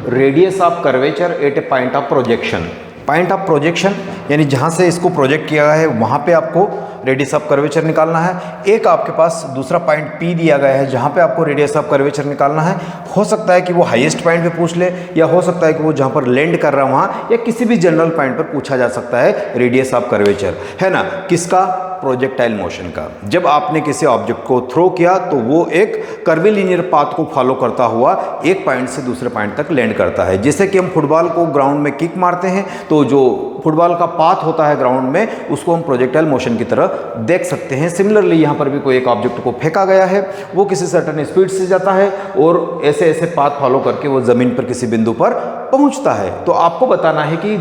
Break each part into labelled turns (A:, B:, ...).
A: Radius of curvature at A point of projection. Point of projection यानी जहाँ से इसको प्रोजेक्ट किया गया है वहाँ पे आपको रेडियस ऑफ कर्वेचर निकालना है। एक आपके पास दूसरा पॉइंट P दिया गया है जहाँ पे आपको रेडियस ऑफ कर्वेचर निकालना है। हो सकता है कि वो हाईएस्ट पॉइंट पे पूछ ले, या हो सकता है कि वो जहाँ पर लैंड कर रहा है वहाँ, या किसी भी जनरल पॉइंट पर पूछा जा सकता है रेडियस ऑफ कर्वेचर, है ना। किसका? प्रोजेक्टाइल मोशन का। जब आपने किसी ऑब्जेक्ट को थ्रो किया तो वो एक कर्वीलिनियर पाथ को फॉलो करता हुआ एक पॉइंट से दूसरे पॉइंट तक लैंड करता है। जैसे कि हम फुटबॉल को ग्राउंड में किक मारते हैं तो जो फुटबॉल का पाथ होता है ग्राउंड में उसको हम प्रोजेक्टाइल मोशन की तरह देख सकते हैं। सिमिलरली यहाँ पर भी कोई एक ऑब्जेक्ट को फेंका गया है, वो किसी सर्टेन स्पीड से जाता है और ऐसे ऐसे पाथ फॉलो करके वो ज़मीन पर किसी बिंदु पर पहुँचता है। तो आपको बताना है कि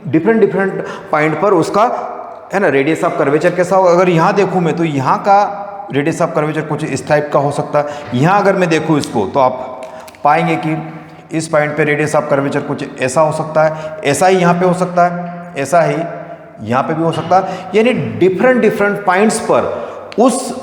A: डिफरेंट पॉइंट पर उसका, है ना, रेडियस ऑफ कर्वेचर कैसा होगा। अगर यहाँ देखूँ मैं तो यहाँ का रेडियस ऑफ कर्वेचर कुछ इस टाइप का हो सकता है। यहाँ अगर मैं देखूँ इसको तो आप पाएंगे कि इस पॉइंट पे रेडियस ऑफ कर्वेचर कुछ ऐसा हो सकता है, ऐसा ही यहाँ पे हो सकता है, ऐसा ही यहाँ पे भी हो सकता है। यानी डिफरेंट पॉइंट्स पर उस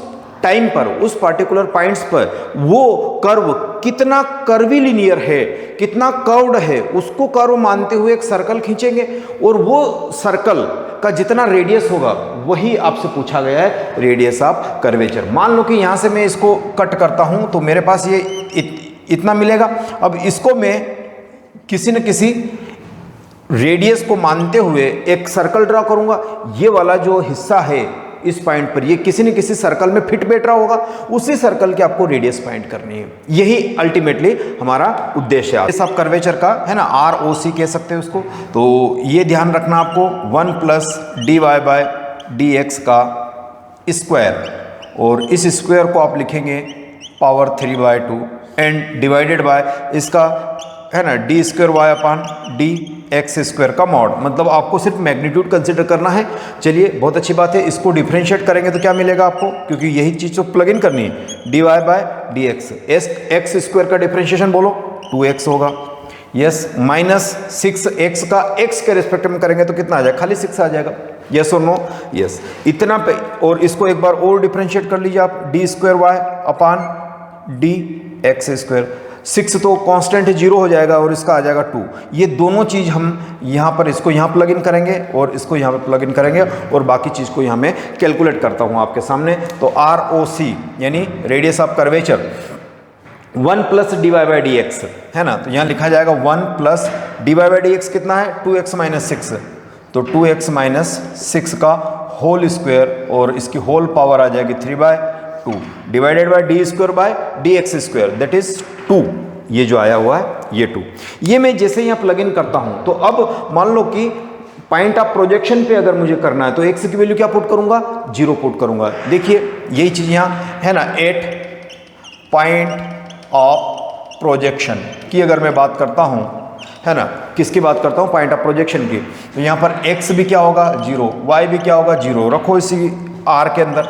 A: टाइम पर, उस पार्टिकुलर पॉइंट्स पर वो कर्व कितना कर्वीलिनियर है, कितना कर्व्ड है, उसको कर्व मानते हुए एक सर्कल खींचेंगे और वो सर्कल का जितना रेडियस होगा वही आपसे पूछा गया है रेडियस ऑफ कर्वेचर। मान लो कि यहाँ से मैं इसको कट करता हूँ तो मेरे पास ये इतना मिलेगा। अब इसको मैं किसी न किसी रेडियस को मानते हुए एक सर्कल ड्रा करूँगा। ये वाला जो हिस्सा है इस पॉइंट पर ये किसी न किसी सर्कल में फिट बैठ रहा होगा, उसी सर्कल की आपको रेडियस फाइंड करनी है। यही अल्टीमेटली हमारा उद्देश्य है। सब कर्वेचर का, है ना, ROC कह सकते हैं उसको। तो ये ध्यान रखना आपको, 1 प्लस dy/dx का स्क्वायर, और इस स्क्वायर को आप लिखेंगे पावर 3/2 एंड डिवाइडेड बाय इसका, है ना, d²y/dx² का मॉड। मतलब आपको सिर्फ मैग्नीट्यूड कंसिडर करना है। चलिए, बहुत अच्छी बात है। इसको डिफरेंशिएट करेंगे तो क्या मिलेगा आपको, क्योंकि यही चीज़ तो प्लग इन करनी है, dy/dx। x² का डिफरेंशिएशन बोलो 2x होगा। यस, -6x का x के रिस्पेक्ट में करेंगे तो कितना आ जाएगा, खाली 6 आ जाएगा। यस और नो? यस, इतना पे। और इसको एक बार और डिफरेंशिएट कर लीजिए आप, d²y/dx²। 6 तो कांस्टेंट 0 हो जाएगा और इसका आ जाएगा 2। ये दोनों चीज़ हम यहाँ पर इसको यहाँ प्लग इन करेंगे और इसको यहाँ पर प्लग इन करेंगे, और बाकी चीज़ को यहाँ मैं कैलकुलेट करता हूँ आपके सामने। तो ROC यानी radius of curvature 1 plus dy/dx, है ना। तो यहाँ लिखा जाएगा 1 प्लस dy/dx कितना है, 2x - 6। तो 2x - 6 का होल स्क्वायर, और इसकी होल पावर आ जाएगी 3/2 divided by d²/dx², that is 2। ये जो आया हुआ है ये 2। ये मैं जैसे ही यहाँ प्लग इन करता हूँ तो अब मान लो कि पॉइंट ऑफ प्रोजेक्शन पे अगर मुझे करना है तो x की वैल्यू क्या पुट करूँगा, 0 पुट करूँगा। देखिए यही चीज़ यहाँ है ना, एट पॉइंट ऑफ प्रोजेक्शन की अगर मैं बात करता हूँ, है ना, किसकी बात करता हूँ, पॉइंट ऑफ प्रोजेक्शन की। तो यहाँ पर x भी क्या होगा, 0, y भी क्या होगा, 0। रखो इसी R के अंदर।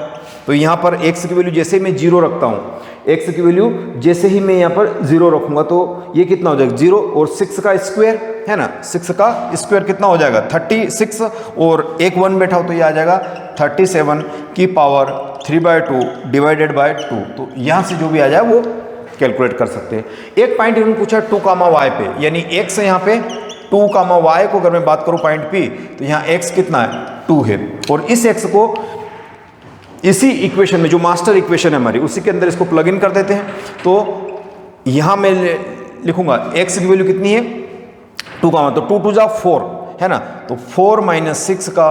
A: तो यहाँ पर x की वैल्यू जैसे ही मैं 0 रखता हूँ, x की वैल्यू जैसे ही मैं यहाँ पर 0 रखूँगा तो ये कितना हो जाएगा, 0 और 6 का स्क्वायर, है ना, 6 का स्क्वायर कितना हो जाएगा, 36, और एक 1 बैठा हो तो ये आ जाएगा 37 की पावर 3/2 डिवाइडेड बाय 2। तो यहाँ से जो भी आ जाए वो कैलकुलेट कर सकते हैं। एक पॉइंट इन्होंने पूछा 2, y पे, यानी x यहाँ पे 2, y को अगर मैं बात करूँ पॉइंट P, तो यहाँ x कितना है, 2 है। और इस x को इसी इक्वेशन में, जो मास्टर इक्वेशन है हमारी, उसी के अंदर इसको प्लग इन कर देते हैं। तो यहाँ मैं लिखूंगा x की वैल्यू कितनी है, 2, तो 2 2 जा 4, है ना। तो 4 - 6 का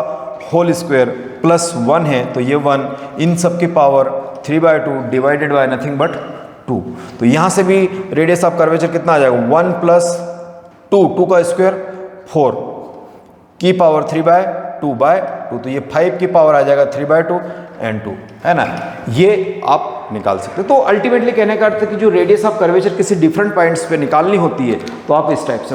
A: होल स्क्वायर प्लस 1 है, तो ये 1, इन सब की power 3/2 divided by nothing but 2। तो यहाँ से भी रेडियस ऑफ कर्वेचर कितना आ जाएगा, 1 + 2 का स्क्वायर 4 की पावर 3/2/2। तो ये 5 की पावर आ जाएगा 3/2 and 2, है ना। ये आप निकाल सकते हो। तो अल्टीमेटली कहने का अर्थ है कि जो रेडियस ऑफ कर्वेचर किसी डिफरेंट पॉइंट्स पे निकालनी होती है तो आप इस टाइप से